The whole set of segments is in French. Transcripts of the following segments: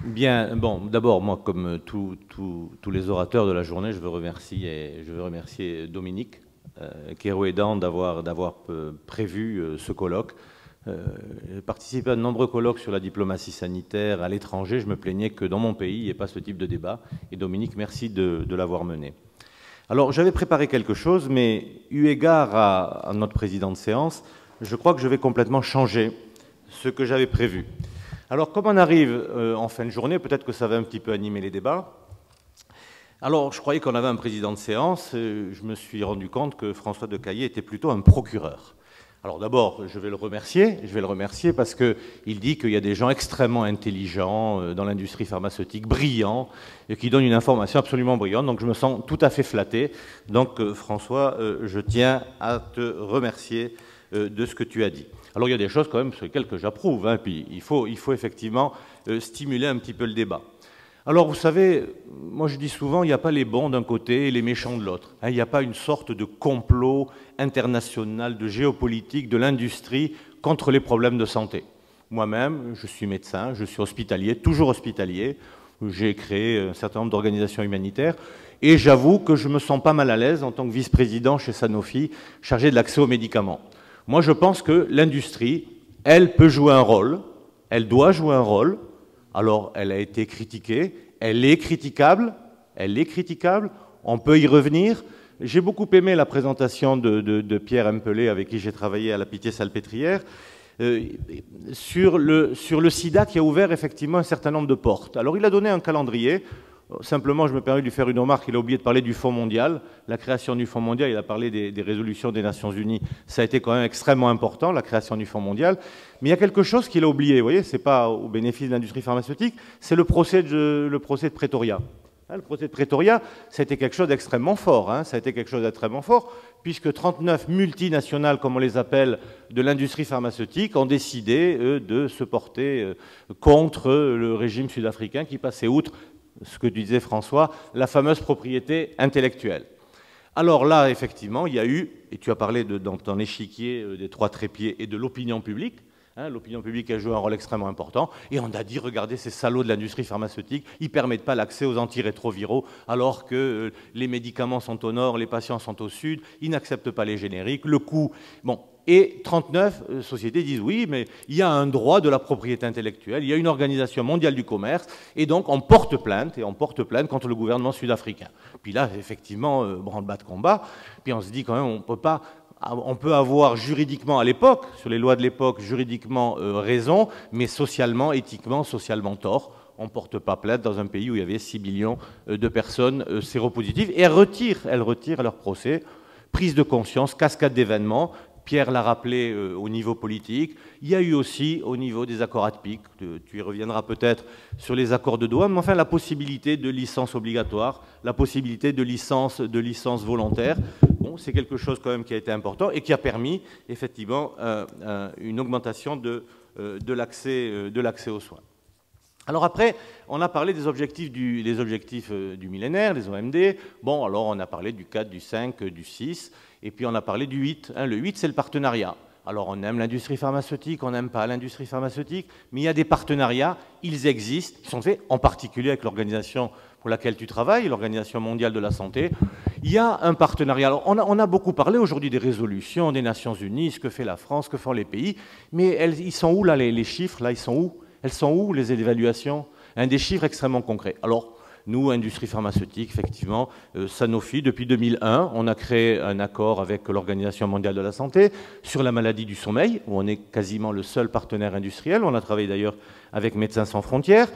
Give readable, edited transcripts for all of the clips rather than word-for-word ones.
Bien, bon, d'abord, moi, comme tous les orateurs de la journée, je veux remercier Dominique Kérouédan d'avoir prévu ce colloque. J'ai participé à de nombreux colloques sur la diplomatie sanitaire à l'étranger. Je me plaignais que dans mon pays, il n'y ait pas ce type de débat. Et Dominique, merci de l'avoir mené. Alors, j'avais préparé quelque chose, mais eu égard à notre président de séance, je crois que je vais complètement changer ce que j'avais prévu. Alors, comme on arrive en fin de journée, peut-être que ça va un petit peu animer les débats. Alors, je croyais qu'on avait un président de séance. Je me suis rendu compte que François Decaillé était plutôt un procureur. Alors d'abord, je vais le remercier parce qu'il dit qu'il y a des gens extrêmement intelligents dans l'industrie pharmaceutique, brillants, et qui donnent une information absolument brillante. Donc je me sens tout à fait flatté. Donc François, je tiens à te remercier de ce que tu as dit. Alors il y a des choses quand même sur lesquelles que j'approuve, hein, puis il faut effectivement stimuler un petit peu le débat. Alors vous savez, moi je dis souvent, il n'y a pas les bons d'un côté et les méchants de l'autre. Il n'y a pas une sorte de complot international, de géopolitique, de l'industrie contre les problèmes de santé. Moi-même, je suis médecin, je suis hospitalier, toujours hospitalier. J'ai créé un certain nombre d'organisations humanitaires et j'avoue que je me sens pas mal à l'aise en tant que vice-président chez Sanofi, chargé de l'accès aux médicaments. Moi je pense que l'industrie, elle peut jouer un rôle, elle doit jouer un rôle. Alors, elle a été critiquée, elle est critiquable, on peut y revenir. J'ai beaucoup aimé la présentation de Pierre Hempelé, avec qui j'ai travaillé à la Pitié-Salpêtrière, sur le sida qui a ouvert effectivement un certain nombre de portes. Alors, il a donné un calendrier. Simplement, je me permets de lui faire une remarque, il a oublié de parler du Fonds mondial, la création du Fonds mondial, il a parlé des résolutions des Nations Unies, ça a été quand même extrêmement important, la création du Fonds mondial, mais il y a quelque chose qu'il a oublié, vous voyez, c'est pas au bénéfice de l'industrie pharmaceutique, c'est le procès de Pretoria. Le procès de Pretoria, ça a été quelque chose d'extrêmement fort, puisque 39 multinationales, comme on les appelle, de l'industrie pharmaceutique, ont décidé de se porter contre le régime sud-africain qui passait outre ce que disait François, la fameuse propriété intellectuelle. Alors là, effectivement, il y a eu, et tu as parlé dans ton échiquier des trois trépieds et de l'opinion publique, l'opinion publique a joué un rôle extrêmement important, et on a dit, regardez ces salauds de l'industrie pharmaceutique, ils ne permettent pas l'accès aux antirétroviraux, alors que les médicaments sont au nord, les patients sont au sud, ils n'acceptent pas les génériques, le coût... Bon. Et 39 sociétés disent oui, mais il y a un droit de la propriété intellectuelle, il y a une organisation mondiale du commerce, et donc on porte plainte contre le gouvernement sud-africain. Puis là, effectivement, branle-bas de combat, puis on se dit quand même, on peut avoir juridiquement à l'époque, sur les lois de l'époque, juridiquement raison, mais socialement, éthiquement, socialement tort. On ne porte pas plainte dans un pays où il y avait 6 millions de personnes séropositives, et elles retirent leur procès. Prise de conscience, cascade d'événements. Pierre l'a rappelé au niveau politique. Il y a eu aussi au niveau des accords ATPIC, tu y reviendras peut-être sur les accords de Doha, mais enfin la possibilité de licence obligatoire, la possibilité de licence volontaire. Bon, c'est quelque chose quand même qui a été important et qui a permis effectivement une augmentation de l'accès aux soins. Alors après, on a parlé des objectifs du millénaire, des OMD. Bon, alors on a parlé du 4, du 5, du 6, et puis on a parlé du 8. Le 8, c'est le partenariat. Alors on aime l'industrie pharmaceutique, on n'aime pas l'industrie pharmaceutique, mais il y a des partenariats, ils existent, ils sont faits en particulier avec l'organisation pour laquelle tu travailles, l'Organisation mondiale de la santé. Il y a un partenariat. Alors on a beaucoup parlé aujourd'hui des résolutions des Nations Unies, ce que fait la France, ce que font les pays, mais ils sont où là les chiffres, là ils sont où? Elles sont où, les évaluations? Des chiffres extrêmement concrets. Alors, nous, industrie pharmaceutique, effectivement, Sanofi, depuis 2001, on a créé un accord avec l'Organisation mondiale de la santé sur la maladie du sommeil, où on est quasiment le seul partenaire industriel. On a travaillé d'ailleurs avec Médecins sans frontières.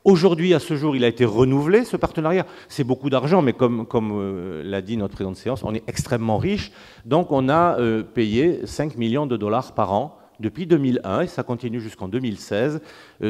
Aujourd'hui, à ce jour, il a été renouvelé, ce partenariat. C'est beaucoup d'argent, mais comme l'a dit notre président de séance, on est extrêmement riche. Donc, on a payé 5 millions de dollars par an depuis 2001, et ça continue jusqu'en 2016,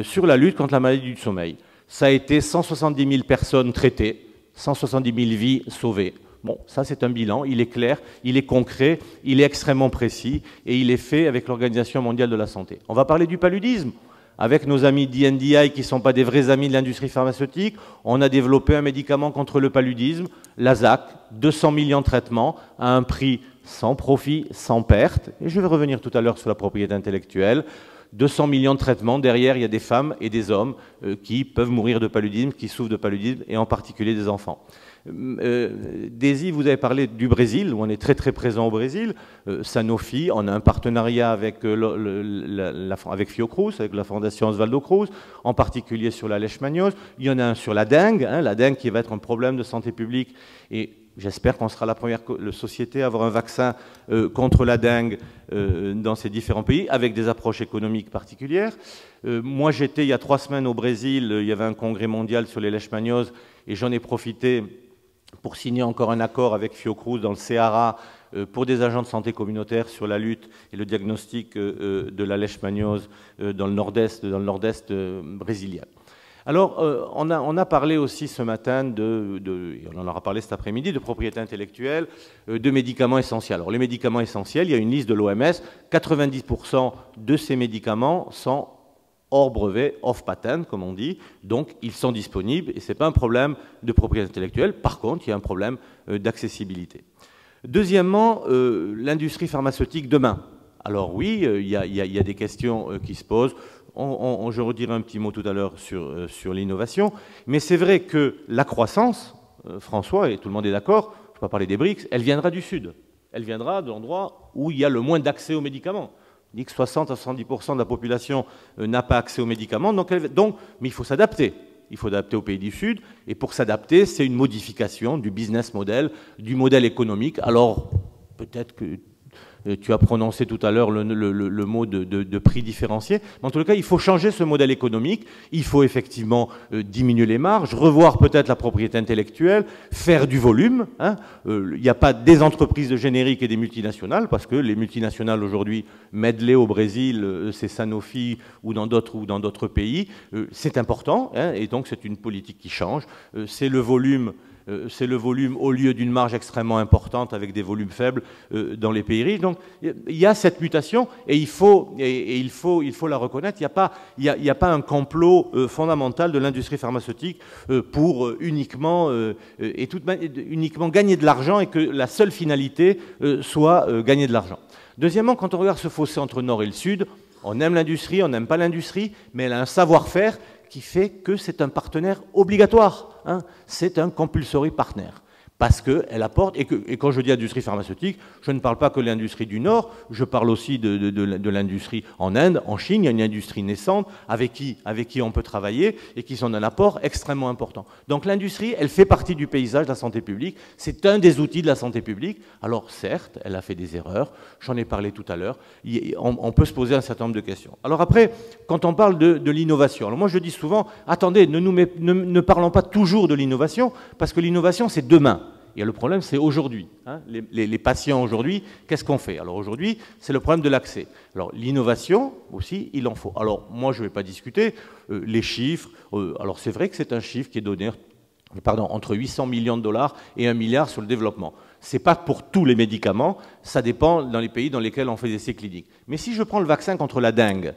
sur la lutte contre la maladie du sommeil. Ça a été 170 000 personnes traitées, 170 000 vies sauvées. Bon, ça c'est un bilan, il est clair, il est concret, il est extrêmement précis, et il est fait avec l'Organisation mondiale de la santé. On va parler du paludisme. avec nos amis d'INDI qui ne sont pas des vrais amis de l'industrie pharmaceutique, on a développé un médicament contre le paludisme, l'Azac, 200 millions de traitements à un prix sans profit, sans perte. Et je vais revenir tout à l'heure sur la propriété intellectuelle. 200 millions de traitements, derrière il y a des femmes et des hommes qui peuvent mourir de paludisme, qui souffrent de paludisme, et en particulier des enfants. Daisy, vous avez parlé du Brésil, où on est très très présent au Brésil. Sanofi, on a un partenariat avec, avec Fiocruz, avec la fondation Osvaldo Cruz, en particulier sur la leishmaniose. Il y en a un sur la dengue qui va être un problème de santé publique, et j'espère qu'on sera la première société à avoir un vaccin contre la dengue dans ces différents pays, avec des approches économiques particulières. Moi, j'étais il y a 3 semaines au Brésil, il y avait un congrès mondial sur les leishmanioses, et j'en ai profité pour signer encore un accord avec Fiocruz dans le Ceará pour des agents de santé communautaire sur la lutte et le diagnostic de la leishmaniose dans le nord-est brésilien. Alors, on a parlé aussi ce matin, et on en aura parlé cet après-midi, de propriété intellectuelle, de médicaments essentiels. Alors, les médicaments essentiels, il y a une liste de l'OMS, 90% de ces médicaments sont hors brevet, off patent, comme on dit, donc ils sont disponibles, et ce n'est pas un problème de propriété intellectuelle. Par contre, il y a un problème d'accessibilité. Deuxièmement, l'industrie pharmaceutique demain. Alors oui, il y a des questions qui se posent. Je redirai un petit mot tout à l'heure sur l'innovation, mais c'est vrai que la croissance, François, et tout le monde est d'accord, je ne vais pas parler des BRICS, elle viendra du Sud. Elle viendra de l'endroit où il y a le moins d'accès aux médicaments. On dit que 60 à 70% de la population n'a pas accès aux médicaments, mais il faut s'adapter. Il faut adapter aux pays du Sud, et pour s'adapter, c'est une modification du business model, du modèle économique. Alors, peut-être que tu as prononcé tout à l'heure le mot de prix différencié. Mais en tout cas, il faut changer ce modèle économique. Il faut effectivement diminuer les marges, revoir peut-être la propriété intellectuelle, faire du volume. Il n'y a pas des entreprises de générique et des multinationales, parce que les multinationales aujourd'hui, Medley au Brésil, c'est Sanofi ou dans d'autres pays, c'est important. Et donc c'est une politique qui change. C'est le volume au lieu d'une marge extrêmement importante avec des volumes faibles dans les pays riches. Donc il y a cette mutation, et il faut la reconnaître. Il n'y a pas un complot fondamental de l'industrie pharmaceutique pour uniquement gagner de l'argent, et que la seule finalité soit gagner de l'argent. Deuxièmement, quand on regarde ce fossé entre le Nord et le Sud, on aime l'industrie, on n'aime pas l'industrie, mais elle a un savoir-faire qui fait que c'est un partenaire obligatoire. C'est un compulsory partner, parce qu'elle apporte, et quand je dis industrie pharmaceutique, je ne parle pas que de l'industrie du Nord, je parle aussi de l'industrie en Inde, en Chine. Il y a une industrie naissante avec qui on peut travailler, et qui sont un apport extrêmement important. Donc l'industrie, elle fait partie du paysage de la santé publique, c'est un des outils de la santé publique. Alors certes, elle a fait des erreurs, j'en ai parlé tout à l'heure, on peut se poser un certain nombre de questions. Alors après, quand on parle de l'innovation, alors moi je dis souvent, attendez, ne parlons pas toujours de l'innovation, parce que l'innovation c'est demain. Et le problème, c'est aujourd'hui. Les patients aujourd'hui, qu'est-ce qu'on fait? Alors aujourd'hui, c'est le problème de l'accès. Alors l'innovation aussi, il en faut. Alors moi, je ne vais pas discuter les chiffres. Alors c'est vrai que c'est un chiffre qui est donné, entre 800 millions de dollars et 1 milliard sur le développement. Ce n'est pas pour tous les médicaments, ça dépend dans les pays dans lesquels on fait des essais cliniques. Mais si je prends le vaccin contre la dengue,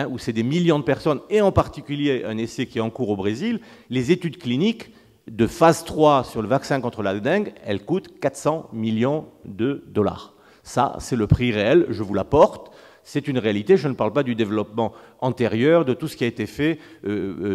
où c'est des millions de personnes, et en particulier un essai qui est en cours au Brésil, les études cliniques de phase 3 sur le vaccin contre la dengue, elle coûte 400 millions de dollars. Ça, c'est le prix réel, je vous l'apporte. C'est une réalité, je ne parle pas du développement antérieur, de tout ce qui a été fait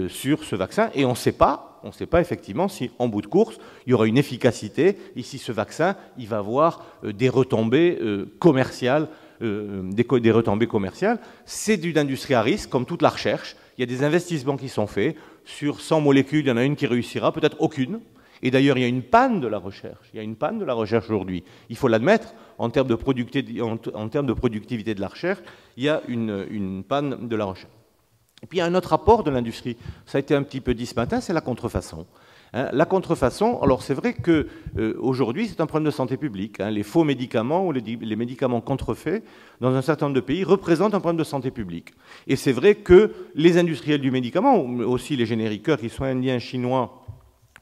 sur ce vaccin. Et on ne sait pas effectivement si, en bout de course, il y aura une efficacité. Ici, ce vaccin, il va avoir des retombées commerciales. Des retombées commerciales. C'est d'une industrie à risque, comme toute la recherche. Il y a des investissements qui sont faits. Sur 100 molécules, il y en a une qui réussira, peut-être aucune. Et d'ailleurs, il y a une panne de la recherche. Il y a une panne de la recherche aujourd'hui. Il faut l'admettre, en termes de productivité de la recherche, il y a une panne de la recherche. Et puis, il y a un autre apport de l'industrie. Ça a été un petit peu dit ce matin, c'est la contrefaçon. La contrefaçon, alors c'est vrai qu'aujourd'hui, c'est un problème de santé publique. Les faux médicaments ou les médicaments contrefaits, dans un certain nombre de pays, représentent un problème de santé publique. Et c'est vrai que les industriels du médicament, aussi les génériqueurs, qu'ils soient indiens, chinois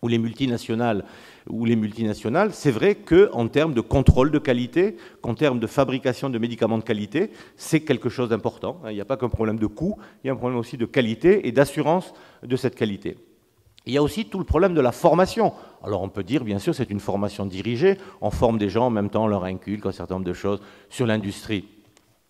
ou les multinationales, c'est vrai qu'en termes de contrôle de qualité, qu'en termes de fabrication de médicaments de qualité, c'est quelque chose d'important. Il n'y a pas qu'un problème de coût, il y a un problème aussi de qualité et d'assurance de cette qualité. Il y a aussi tout le problème de la formation. Alors on peut dire, bien sûr, c'est une formation dirigée, on forme des gens, en même temps on leur inculque un certain nombre de choses sur l'industrie.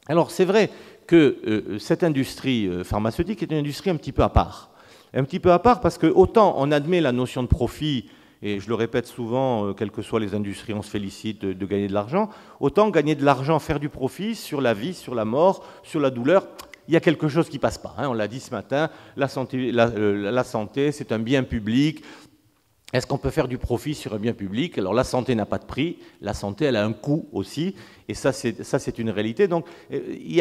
Alors c'est vrai que cette industrie pharmaceutique est une industrie un petit peu à part. Un petit peu à part parce que autant on admet la notion de profit, et je le répète souvent, quelles que soient les industries, on se félicite de gagner de l'argent, autant gagner de l'argent, faire du profit sur la vie, sur la mort, sur la douleur, il y a quelque chose qui ne passe pas. Hein. On l'a dit ce matin, la santé c'est un bien public. Est-ce qu'on peut faire du profit sur un bien public? Alors la santé n'a pas de prix, la santé elle a un coût aussi, et ça c'est une réalité. Donc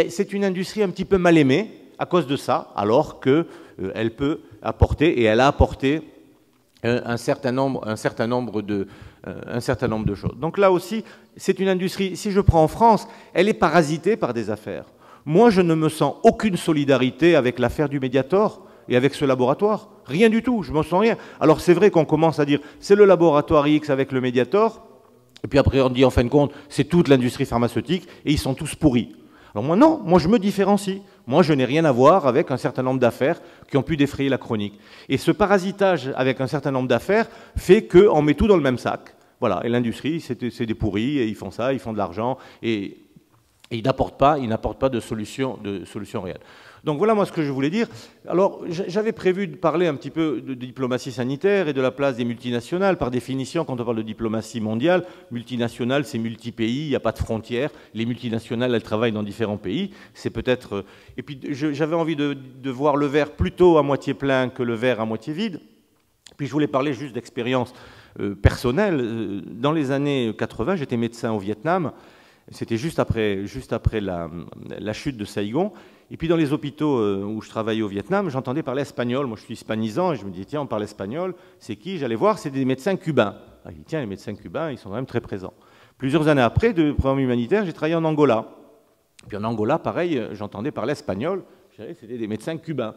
c'est une industrie un petit peu mal aimée à cause de ça, alors qu'elle peut apporter, et elle a apporté un certain nombre de choses. Donc là aussi, c'est une industrie, si je prends en France, elle est parasitée par des affaires. Moi, je ne me sens aucune solidarité avec l'affaire du Mediator et avec ce laboratoire. Rien du tout, je ne me sens rien. Alors c'est vrai qu'on commence à dire, c'est le laboratoire X avec le Mediator, et puis après on dit en fin de compte, c'est toute l'industrie pharmaceutique, et ils sont tous pourris. Alors moi non, moi je me différencie. Moi je n'ai rien à voir avec un certain nombre d'affaires qui ont pu défrayer la chronique. Et ce parasitage avec un certain nombre d'affaires fait qu'on met tout dans le même sac. Voilà, et l'industrie, c'est des pourris, et ils font ça, ils font de l'argent, et ils n'apportent pas de solution réelle. Donc voilà moi ce que je voulais dire. Alors j'avais prévu de parler un petit peu de diplomatie sanitaire et de la place des multinationales. Par définition, quand on parle de diplomatie mondiale, multinationale c'est multi-pays, il n'y a pas de frontières. Les multinationales, elles travaillent dans différents pays. C'est peut-être... Et puis j'avais envie de voir le verre plutôt à moitié plein que le verre à moitié vide. Puis je voulais parler juste d'expérience personnelle. Dans les années 80, j'étais médecin au Vietnam. C'était juste après la chute de Saïgon. Et puis dans les hôpitaux où je travaillais au Vietnam, j'entendais parler espagnol. Moi, je suis hispanisant et je me disais, tiens, on parle espagnol. C'est qui? J'allais voir, c'est des médecins cubains. Ah, je dis, tiens, les médecins cubains, ils sont quand même très présents. Plusieurs années après, de programme humanitaire, j'ai travaillé en Angola. Et puis en Angola, pareil, j'entendais parler espagnol. C'était des médecins cubains.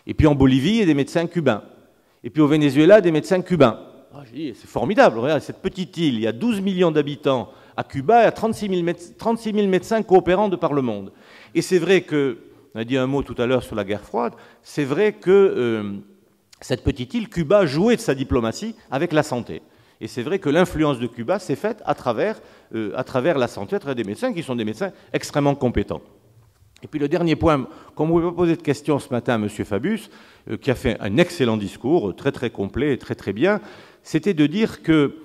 Et puis en Bolivie, il y a des médecins cubains. Et puis au Venezuela, des médecins cubains. Ah, j'ai dit, c'est formidable. Regarde, cette petite île, il y a 12 millions d'habitants. À Cuba, il y a 36 000 médecins coopérants de par le monde. Et c'est vrai que, on a dit un mot tout à l'heure sur la guerre froide, c'est vrai que cette petite île, Cuba, jouait de sa diplomatie avec la santé. Et c'est vrai que l'influence de Cuba s'est faite à travers la santé, à travers des médecins qui sont des médecins extrêmement compétents. Et puis le dernier point, comme vous m'avez posé de questions ce matin à M. Fabius, qui a fait un excellent discours, très très complet et très très bien, c'était de dire que,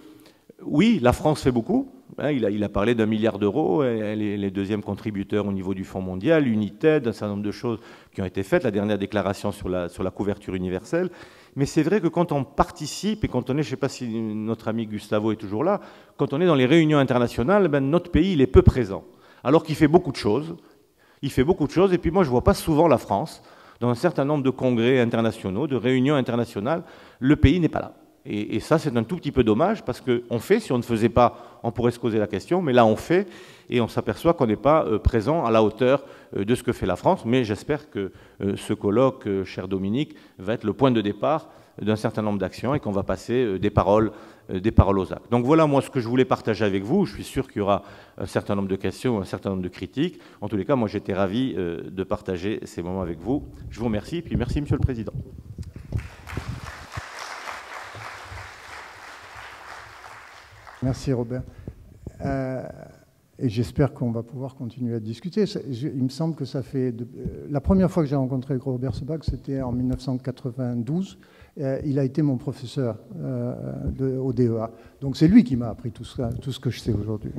oui, la France fait beaucoup. Il a parlé d'1 milliard d'euros, elle est les deuxièmes contributeurs au niveau du Fonds mondial, United, un certain nombre de choses qui ont été faites, la dernière déclaration sur la couverture universelle. Mais c'est vrai que quand on participe, et quand on est, je ne sais pas si notre ami Gustavo est toujours là, quand on est dans les réunions internationales, notre pays il est peu présent, alors qu'il fait beaucoup de choses. Il fait beaucoup de choses, et puis moi je ne vois pas souvent la France dans un certain nombre de congrès internationaux, de réunions internationales, le pays n'est pas là. Et ça, c'est un tout petit peu dommage, parce qu'on fait, si on ne faisait pas, on pourrait se poser la question, mais là, on fait, et on s'aperçoit qu'on n'est pas présent à la hauteur de ce que fait la France. Mais j'espère que ce colloque, cher Dominique, va être le point de départ d'un certain nombre d'actions, et qu'on va passer des paroles aux actes. Donc voilà, moi, ce que je voulais partager avec vous. Je suis sûr qu'il y aura un certain nombre de questions, un certain nombre de critiques. En tous les cas, moi, j'étais ravi de partager ces moments avec vous. Je vous remercie, et puis merci, Monsieur le Président. Merci Robert. Et j'espère qu'on va pouvoir continuer à discuter. Il me semble que ça fait... La première fois que j'ai rencontré Robert Sebag, c'était en 1992. Il a été mon professeur au DEA. Donc c'est lui qui m'a appris tout ce que je sais aujourd'hui.